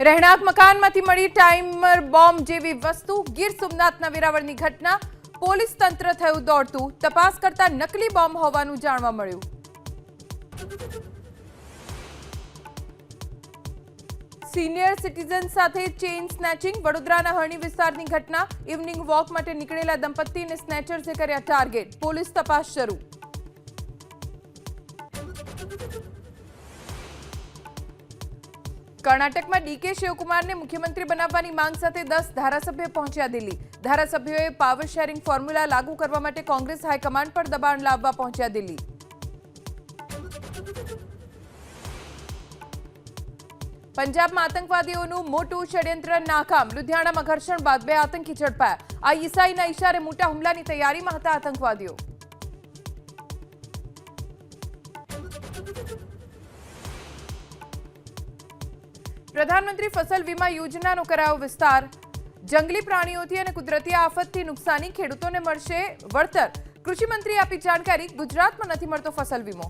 રહેણાંક મકાનમાંથી મળી timer bomb જેવી વસ્તુ ગીર સોમનાથના વેરાવળની ઘટના પોલીસ તંત્ર થયું દોડતું તપાસ કરતા નકલી બોમ્બ હોવાનું જાણવા મળ્યું સિનિયર સિટીઝન સાથે ચેઇન સ્નેચિંગ વડોદરાના હરણી વિસ્તારની ઘટના ઇવનિંગ વોક માટે નીકળેલા દંપતીને સ્નેચર્સે કર્યા ટાર્ગેટ પોલીસ તપાસ શરૂ કર્ણાટકમાં ડીકે શિવકુમારને મુખ્યમંત્રી બનાવવાની માંગ સાથે 10 ધારાસભ્યો પહોંચ્યા દિલ્હી ધારાસભ્યોએ પાવર શેરિંગ ફોર્મ્યુલા લાગુ કરવા માટે કોંગ્રેસ હાઈકમાન્ડ પર દબાણ લાવવા પહોંચ્યા દિલ્હી પંજાબમાં આતંકવાદીઓનું મોટું ષડયંત્ર નાકામ લુધિયાણામાં ઘર્ષણ બાદ 2 આતંકી ઝડપાયા આઈએસઆઈના ઇશારે મોટા હુમલાની તૈયારીમાં હતા આતંકવાદીઓ પ્રધાનમંત્રી ફસલ વીમા યોજનાનો કરાયો વિસ્તાર જંગલી પ્રાણીઓથી અને કુદરતી આફતથી નુકસાની ખેડૂતોને મળશે વળતર કૃષિ મંત્રી આપી જાણકારી ગુજરાતમાં નથી મળતો ફસલ વીમો